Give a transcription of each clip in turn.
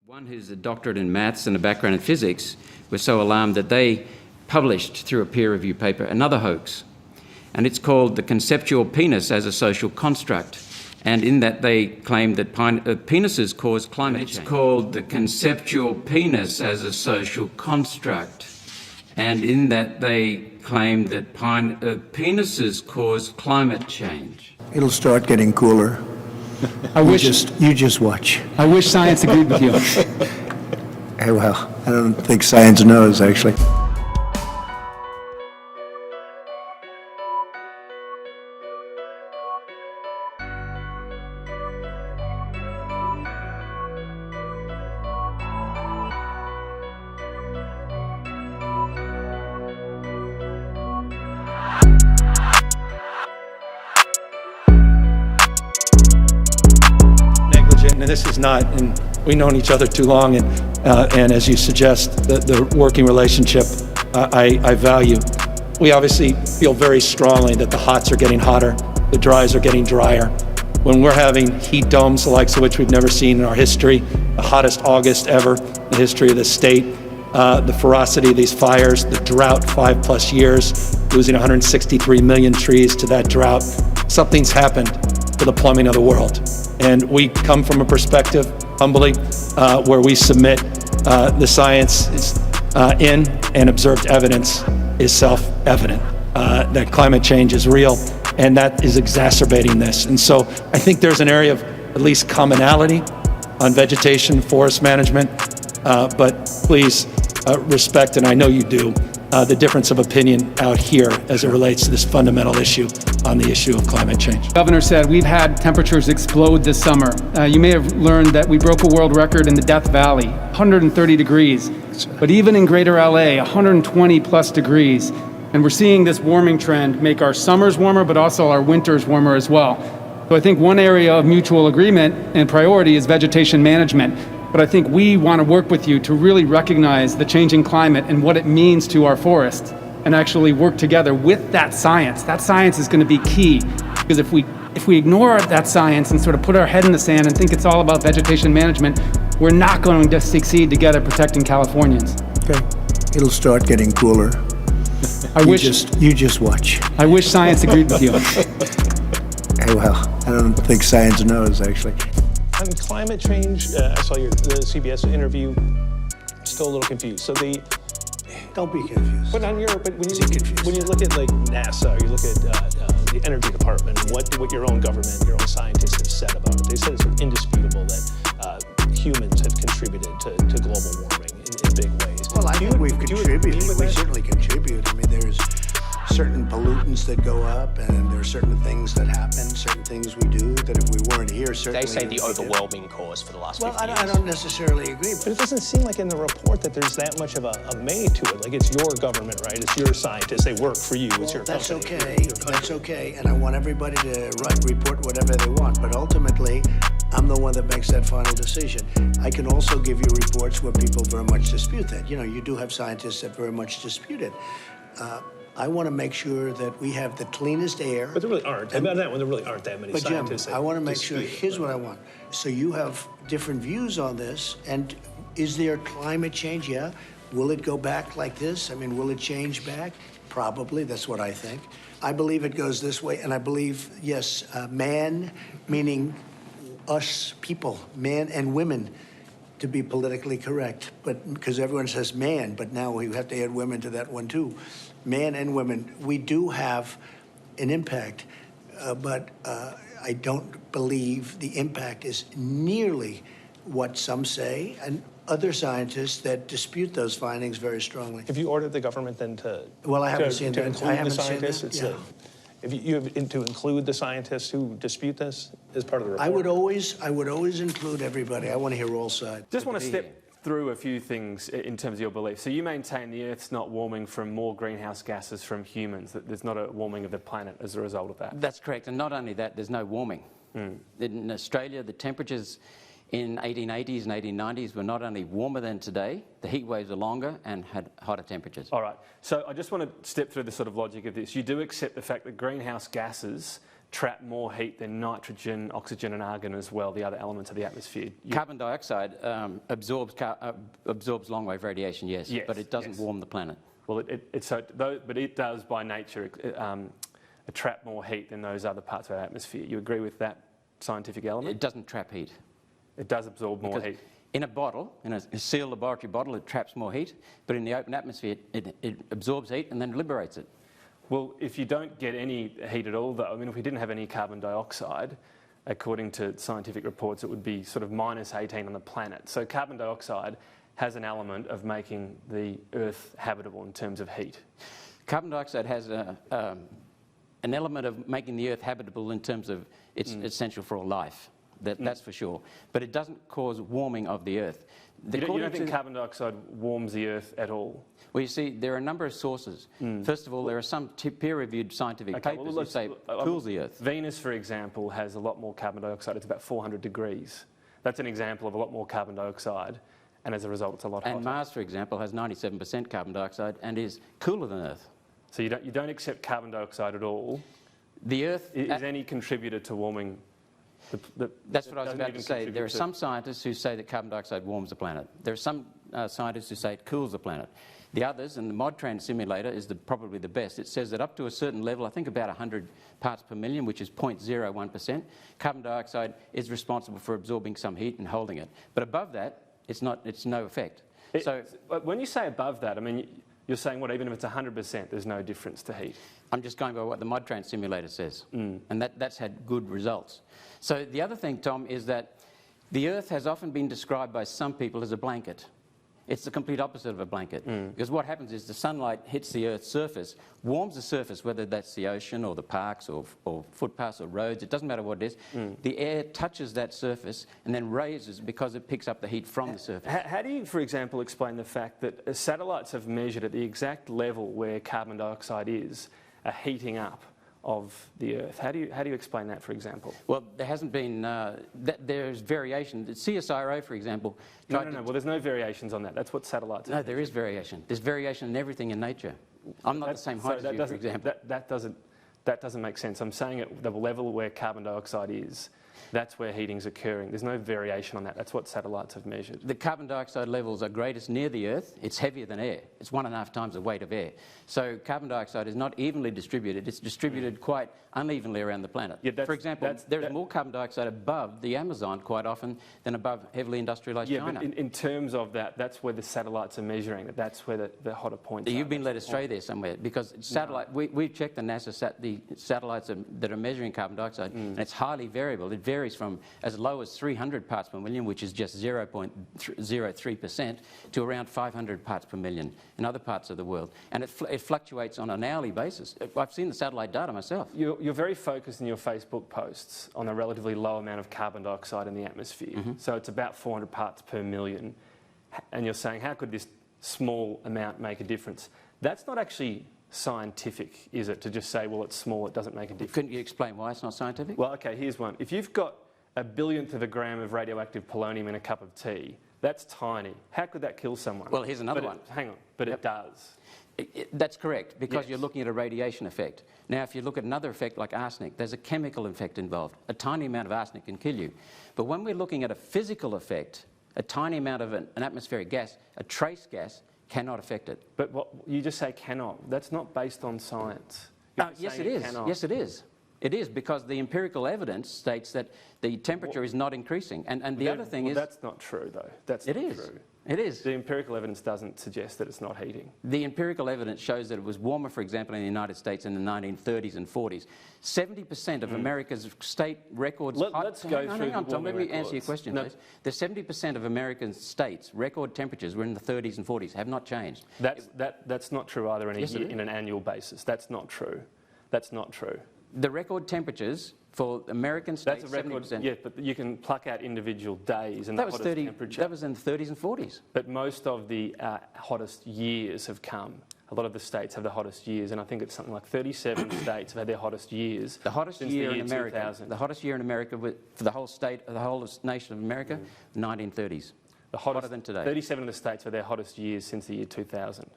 One who's a doctorate in maths and a background in physics were so alarmed that they published through a peer review paper another hoax. And it's called the conceptual penis as a social construct. And in that they claimed that penises cause climate change. It's called the conceptual penis as a social construct. And in that they claimed that penises cause climate change. It'll start getting cooler. You just watch. I wish science agreed with you. Hey, well, I don't think science knows, actually. And this is not, and we've known each other too long, and as you suggest, the working relationship I value. We obviously feel very strongly that the hots are getting hotter, the dries are getting drier. When we're having heat domes, the likes of which we've never seen in our history, the hottest August ever in the history of the state, the ferocity of these fires, the drought, 5+ years, losing 163 million trees to that drought. Something's happened to the plumbing of the world. And we come from a perspective, humbly, where we submit the science is in and observed evidence is self-evident, that climate change is real, and that is exacerbating this. And so I think there's an area of at least commonality on vegetation, forest management, but please respect, and I know you do, the difference of opinion out here as it relates to this fundamental issue on the issue of climate change. The governor said we've had temperatures explode this summer. You may have learned that we broke a world record in the Death Valley, 130 degrees. But even in greater LA, 120+ degrees. And we're seeing this warming trend make our summers warmer, but also our winters warmer as well. So I think one area of mutual agreement and priority is vegetation management. But I think we want to work with you to really recognize the changing climate and what it means to our forests and actually work together with that science. That science is going to be key, because if we ignore that science and sort of put our head in the sand and think it's all about vegetation management, we're not going to succeed together protecting Californians. Okay, it'll start getting cooler. You just watch. I wish science agreed with you. Hey, well, I don't think science knows, actually. On climate change, I saw the CBS interview. Still a little confused. So Don't be confused. But when you look at like NASA, or you look at the Energy Department, and what your own government, your own scientists have said about it, they said it's indisputable that humans have contributed to global warming in big ways. Well, I think we've contributed. We certainly contribute. I mean, there's certain pollutants that go up, and there are certain things that happen, certain things we do that if we weren't here, certainly... They say the overwhelming cause for the last 50 years. I don't necessarily agree. But it doesn't seem like in the report that there's that much of a may to it. Like, it's your government, right? It's your scientists. They work for you. It's your that's company. Okay. That's okay. And I want everybody to report whatever they want. But ultimately, I'm the one that makes that final decision. I can also give you reports where people very much dispute that. You know, you do have scientists that very much dispute it. I want to make sure that we have the cleanest air. But there really aren't. About that one, there really aren't that many scientists. Jim, I want to make sure, here's what I want. So you have different views on this, and is there climate change? Yeah. Will it go back like this? I mean, will it change back? Probably, that's what I think. I believe it goes this way, and I believe, yes, man, meaning us people, men and women, to be politically correct, but because everyone says man, but now we have to add women to that one too. Man and women, we do have an impact, but I don't believe the impact is nearly what some say, and other scientists that dispute those findings very strongly. Have you ordered the government then to? Well, I haven't seen that. Include I haven't the scientists. seen that. If you have to include the scientists who dispute this as part of the report. I would always include everybody. I want to hear all sides. Just want to step through a few things in terms of your beliefs. So you maintain the Earth's not warming from more greenhouse gases from humans, that there's not a warming of the planet as a result of that? That's correct. And not only that, there's no warming. In Australia, the temperatures in 1880s and 1890s were not only warmer than today, the heat waves are longer and had hotter temperatures. All right. So I just want to step through the sort of logic of this. You do accept the fact that greenhouse gases trap more heat than nitrogen, oxygen and argon as well, the other elements of the atmosphere. Carbon dioxide absorbs long-wave radiation, yes, but it doesn't warm the planet. Well, but it does by nature trap more heat than those other parts of our atmosphere. You agree with that scientific element? It doesn't trap heat. It does absorb more heat. In a bottle, in a sealed laboratory bottle, it traps more heat, but in the open atmosphere, it absorbs heat and then liberates it. Well, if you don't get any heat at all, though, I mean, if we didn't have any carbon dioxide, according to scientific reports, it would be sort of -18 on the planet. So carbon dioxide has an element of making the Earth habitable in terms of heat. Carbon dioxide has an element of making the Earth habitable in terms of it's essential for all life. That's for sure. But it doesn't cause warming of the Earth. You don't think carbon dioxide warms the Earth at all? Well, you see, there are a number of sources. First of all, there are some peer-reviewed scientific papers that say it cools the Earth. Venus, for example, has a lot more carbon dioxide. It's about 400 degrees. That's an example of a lot more carbon dioxide, and as a result, it's a lot hotter. And Mars, for example, has 97% carbon dioxide and is cooler than Earth. So you don't accept carbon dioxide at all? The Earth is any contributor to warming? That's what I was about to say. There are some scientists who say that carbon dioxide warms the planet. There are some scientists who say it cools the planet. The others, and the ModTran simulator is probably the best, it says that up to a certain level, I think about 100 parts per million, which is 0.01%, carbon dioxide is responsible for absorbing some heat and holding it. But above that, it's no effect. So when you say above that, I mean, you're saying what, even if it's 100%, there's no difference to heat? I'm just going by what the ModTran simulator says, and that's had good results. So the other thing, Tom, is that the Earth has often been described by some people as a blanket. It's the complete opposite of a blanket, because what happens is the sunlight hits the Earth's surface, warms the surface, whether that's the ocean or the parks or footpaths or roads, it doesn't matter what it is. The air touches that surface and then raises because it picks up the heat from the surface. How do you, for example, explain the fact that satellites have measured at the exact level where carbon dioxide is a heating up of the Earth? How do you explain that, for example? Well, there hasn't been, there's variation. The CSIRO, for example... No, well, there's no variations on that. That's what satellites... No, there is variation. There's variation in everything in nature. I'm not the same height as you, for example. That doesn't make sense. I'm saying at the level where carbon dioxide is, that's where heating's occurring. There's no variation on that. That's what satellites have measured. The carbon dioxide levels are greatest near the Earth. It's heavier than air. It's 1.5 times the weight of air. So carbon dioxide is not evenly distributed. It's distributed quite unevenly around the planet. Yeah, for example, there's more carbon dioxide above the Amazon quite often than above heavily industrialised China. But in terms of that, that's where the satellites are measuring. That's where the hotter points are. You've been led astray there somewhere, because we've checked the NASA the satellites that are measuring carbon dioxide, and it's highly variable. It varies from as low as 300 parts per million, which is just 0.03%, to around 500 parts per million in other parts of the world. And it fluctuates on an hourly basis. I've seen the satellite data myself. You're very focused in your Facebook posts on a relatively low amount of carbon dioxide in the atmosphere. So it's about 400 parts per million. And you're saying, how could this small amount make a difference? That's not actually scientific, is it, to just say, well, it's small, it doesn't make a difference? Couldn't you explain why it's not scientific? Well, okay, here's one. If you've got a billionth of a gram of radioactive polonium in a cup of tea, that's tiny. How could that kill someone? Well, here's another one. Hang on, but it does. That's correct, because you're looking at a radiation effect. Now, if you look at another effect like arsenic, there's a chemical effect involved. A tiny amount of arsenic can kill you. But when we're looking at a physical effect, a tiny amount of an atmospheric gas, a trace gas, cannot affect it. But what you just say cannot. That's not based on science. Yes, it is. Yes, it is. It is, because the empirical evidence states that the temperature is not increasing. And the other thing is... That's not true, though. That's not true. It is. The empirical evidence doesn't suggest that it's not heating. The empirical evidence shows that it was warmer, for example, in the United States in the 1930s and 40s. 70% of America's state records... Let's go through the Tom, let me records. answer your question, please. The 70% of American states' record temperatures were in the 30s and 40s, have not changed. That's not true either in an annual basis. That's not true. That's not true. The record temperatures for American states, that's a record, 70%. Yeah, but you can pluck out individual days and that the was hottest temperature. That was in the 30s and 40s. But most of the hottest years have come. A lot of the states have the hottest years, and I think it's something like 37 states have had their hottest years. The hottest since year the year in America. 2000. The hottest year in America for the whole state, the whole nation of America, 1930s. The hottest, hotter than today. 37 of the states have their hottest years since the year 2000.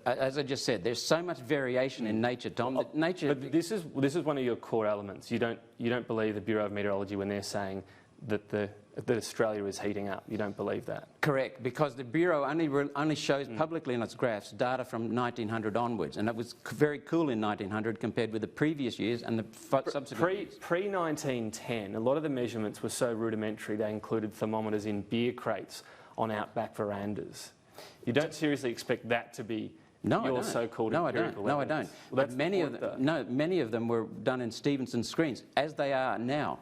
As I just said, there's so much variation in nature, Tom, that nature... But this is one of your core elements. You don't believe the Bureau of Meteorology when they're saying that Australia is heating up. You don't believe that? Correct, because the Bureau only shows publicly in its graphs data from 1900 onwards, and it was very cool in 1900 compared with the previous years and the subsequent years. Pre-1910, a lot of the measurements were so rudimentary they included thermometers in beer crates on outback verandas. You don't seriously expect that to be your so-called empirical evidence? No, I don't. Well, but many of them were done in Stevenson screens, as they are now.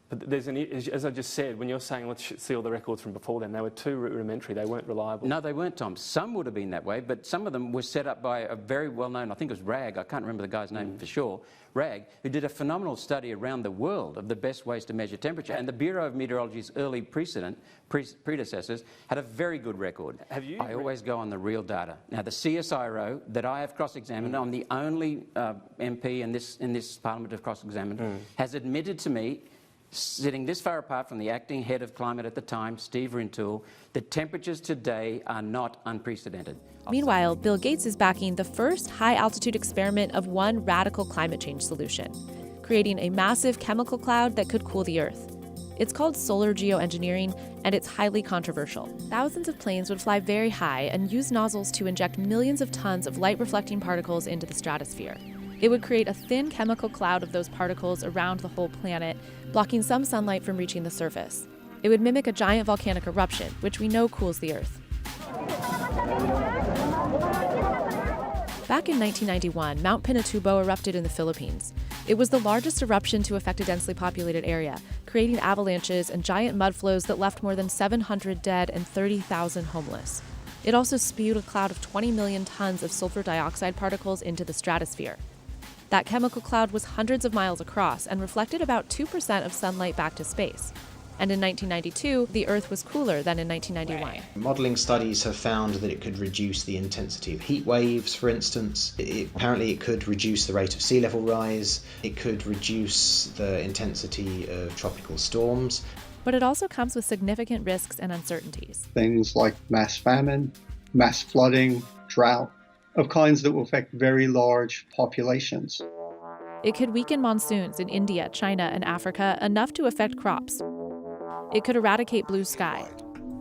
But as I just said, when you're saying let's see all the records from before then, they were too rudimentary, they weren't reliable. No, they weren't, Tom. Some would have been that way, but some of them were set up by a very well-known, I think it was Rag, I can't remember the guy's name for sure, Rag, who did a phenomenal study around the world of the best ways to measure temperature. And the Bureau of Meteorology's early predecessors had a very good record. I always go on the real data. Now, the CSIRO that I have cross-examined, I'm the only MP in this Parliament to have cross-examined, has admitted to me, sitting this far apart from the acting head of climate at the time, Steve Rintoul, the temperatures today are not unprecedented. Meanwhile, Bill Gates is backing the first high-altitude experiment of one radical climate change solution, creating a massive chemical cloud that could cool the Earth. It's called solar geoengineering, and it's highly controversial. Thousands of planes would fly very high and use nozzles to inject millions of tons of light-reflecting particles into the stratosphere. It would create a thin chemical cloud of those particles around the whole planet, blocking some sunlight from reaching the surface. It would mimic a giant volcanic eruption, which we know cools the Earth. Back in 1991, Mount Pinatubo erupted in the Philippines. It was the largest eruption to affect a densely populated area, creating avalanches and giant mud flows that left more than 700 dead and 30,000 homeless. It also spewed a cloud of 20 million tons of sulfur dioxide particles into the stratosphere. That chemical cloud was hundreds of miles across and reflected about 2% of sunlight back to space. And in 1992, the Earth was cooler than in 1991. Modelling studies have found that it could reduce the intensity of heat waves, for instance. Apparently it could reduce the rate of sea level rise. It could reduce the intensity of tropical storms. But it also comes with significant risks and uncertainties. Things like mass famine, mass flooding, drought, of kinds that will affect very large populations. It could weaken monsoons in India, China, and Africa enough to affect crops. It could eradicate blue sky.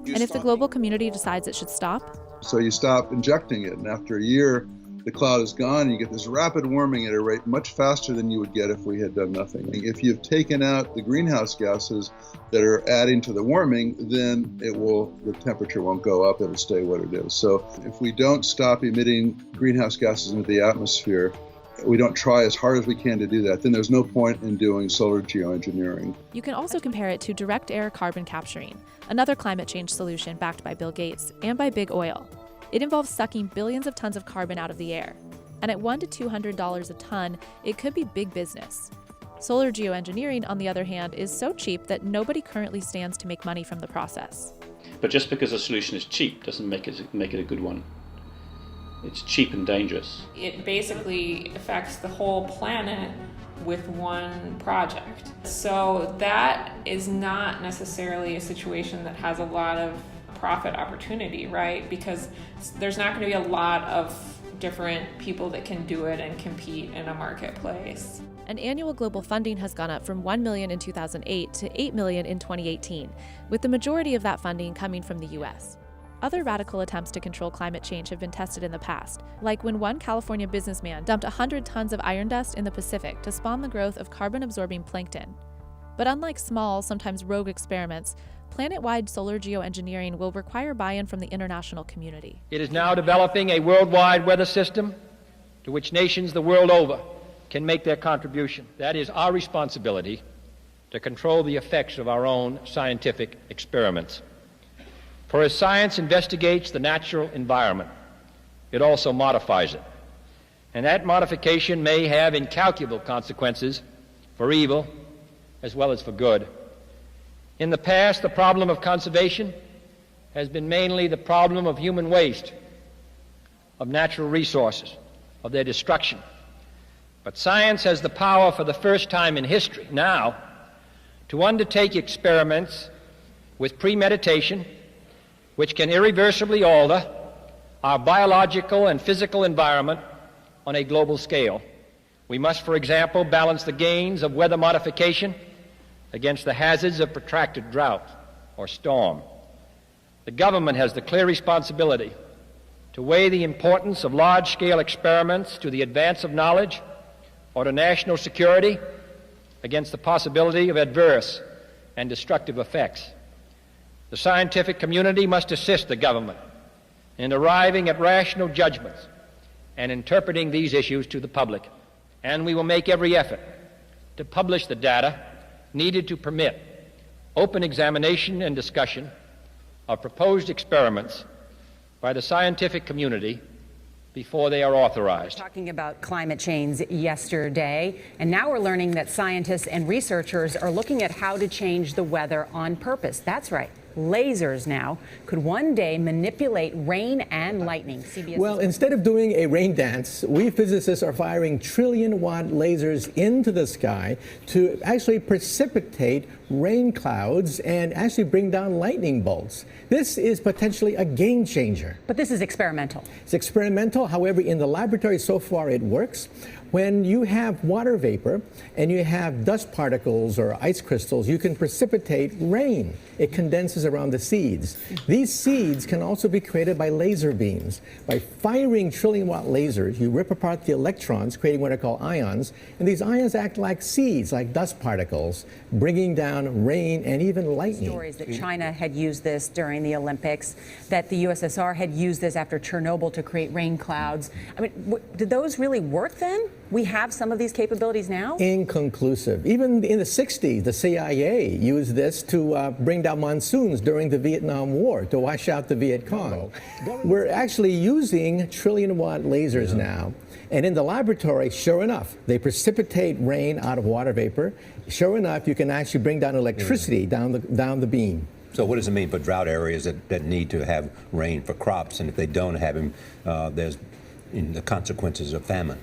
And if the global community decides it should stop? So you stop injecting it, and after a year, the cloud is gone, and you get this rapid warming at a rate much faster than you would get if we had done nothing. If you've taken out the greenhouse gases that are adding to the warming, then the temperature won't go up, it'll stay what it is. So if we don't stop emitting greenhouse gases into the atmosphere, we don't try as hard as we can to do that, then there's no point in doing solar geoengineering. You can also compare it to direct air carbon capturing, another climate change solution backed by Bill Gates and by big oil. It involves sucking billions of tons of carbon out of the air. And at $100 to $200 a ton, it could be big business. Solar geoengineering, on the other hand, is so cheap that nobody currently stands to make money from the process. But just because a solution is cheap doesn't make it a good one. It's cheap and dangerous. It basically affects the whole planet with one project. So that is not necessarily a situation that has a lot of profit opportunity, right? Because there's not going to be a lot of different people that can do it and compete in a marketplace. And annual global funding has gone up from $1 million in 2008 to $8 million in 2018, with the majority of that funding coming from the US. Other radical attempts to control climate change have been tested in the past, like when one California businessman dumped 100 tons of iron dust in the Pacific to spawn the growth of carbon-absorbing plankton. But unlike small, sometimes rogue experiments, planet-wide solar geoengineering will require buy-in from the international community. It is now developing a worldwide weather system to which nations the world over can make their contribution. That is our responsibility to control the effects of our own scientific experiments. For as science investigates the natural environment, it also modifies it. And that modification may have incalculable consequences for evil as well as for good. In the past, the problem of conservation has been mainly the problem of human waste, of natural resources, of their destruction. But science has the power for the first time in history now to undertake experiments with premeditation which can irreversibly alter our biological and physical environment on a global scale. We must, for example, balance the gains of weather modification against the hazards of protracted drought or storm. The government has the clear responsibility to weigh the importance of large-scale experiments to the advance of knowledge or to national security against the possibility of adverse and destructive effects. The scientific community must assist the government in arriving at rational judgments and interpreting these issues to the public, and we will make every effort to publish the data needed to permit open examination and discussion of proposed experiments by the scientific community before they are authorized. Talking about climate change yesterday, and now we're learning that scientists and researchers are looking at how to change the weather on purpose. That's right. Lasers now could one day manipulate rain and lightning. Well, instead of doing a rain dance, we physicists are firing trillion-watt lasers into the sky to actually precipitate rain clouds and actually bring down lightning bolts. This is potentially a game changer. But this is experimental. It's experimental. However, in the laboratory so far it works. When you have water vapor and you have dust particles or ice crystals, you can precipitate rain. It condenses around the seeds. These seeds can also be created by laser beams. By firing trillion-watt lasers, you rip apart the electrons, creating what are called ions, and these ions act like seeds, like dust particles, bringing down rain and even lightning. Stories that China had used this during the Olympics, that the USSR had used this after Chernobyl to create rain clouds. I mean, did those really work then? We have some of these capabilities now? Inconclusive. Even in the 60s, the CIA used this to bring down monsoons during the Vietnam War, to wash out the Viet Cong. We're actually using trillion-watt lasers now. And in the laboratory, sure enough, they precipitate rain out of water vapor. Sure enough, you can actually bring down electricity down the beam. So what does it mean for drought areas that need to have rain for crops? And if they don't have them, there's the consequences of famine.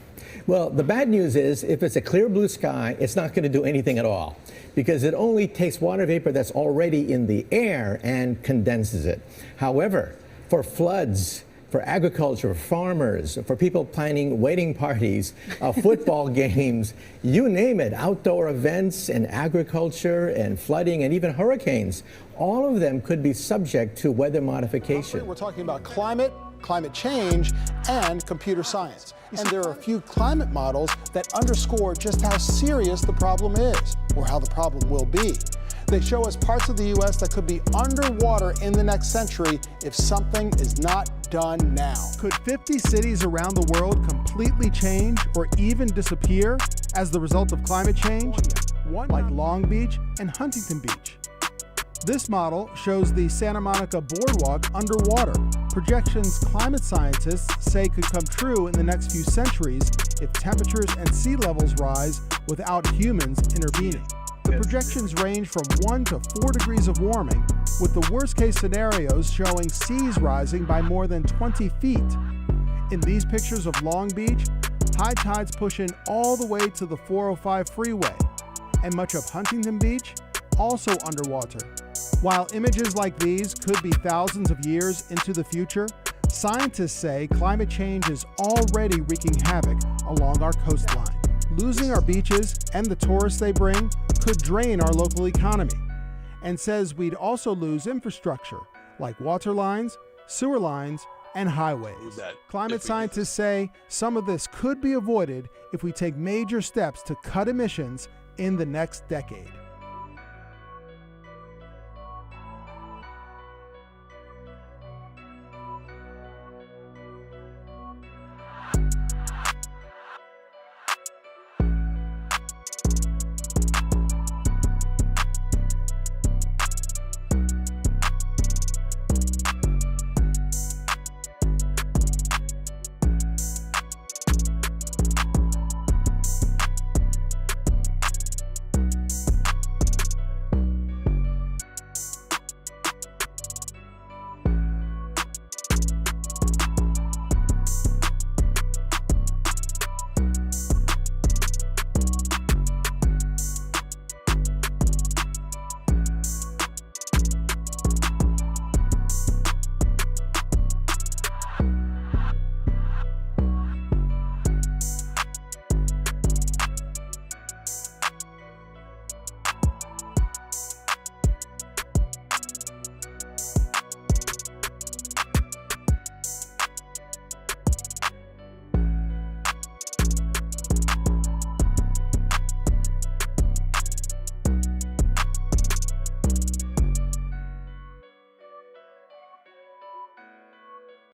Well, the bad news is if it's a clear blue sky, it's not going to do anything at all because it only takes water vapor that's already in the air and condenses it. However, for floods, for agriculture, for farmers, for people planning wedding parties, football games, you name it, outdoor events and agriculture and flooding and even hurricanes, all of them could be subject to weather modification. We're talking about climate change, and computer science. And there are a few climate models that underscore just how serious the problem is, or how the problem will be. They show us parts of the U.S. that could be underwater in the next century if something is not done now. Could 50 cities around the world completely change or even disappear as the result of climate change? One like Long Beach and Huntington Beach. This model shows the Santa Monica boardwalk underwater. Projections climate scientists say could come true in the next few centuries if temperatures and sea levels rise without humans intervening. The projections range from 1 to 4 degrees of warming, with the worst-case scenarios showing seas rising by more than 20 feet. In these pictures of Long Beach, high tides push in all the way to the 405 freeway, and much of Huntington Beach also underwater. While images like these could be thousands of years into the future, scientists say climate change is already wreaking havoc along our coastline. Losing our beaches and the tourists they bring could drain our local economy, and says we'd also lose infrastructure like water lines, sewer lines, and highways. Climate scientists say some of this could be avoided if we take major steps to cut emissions in the next decade.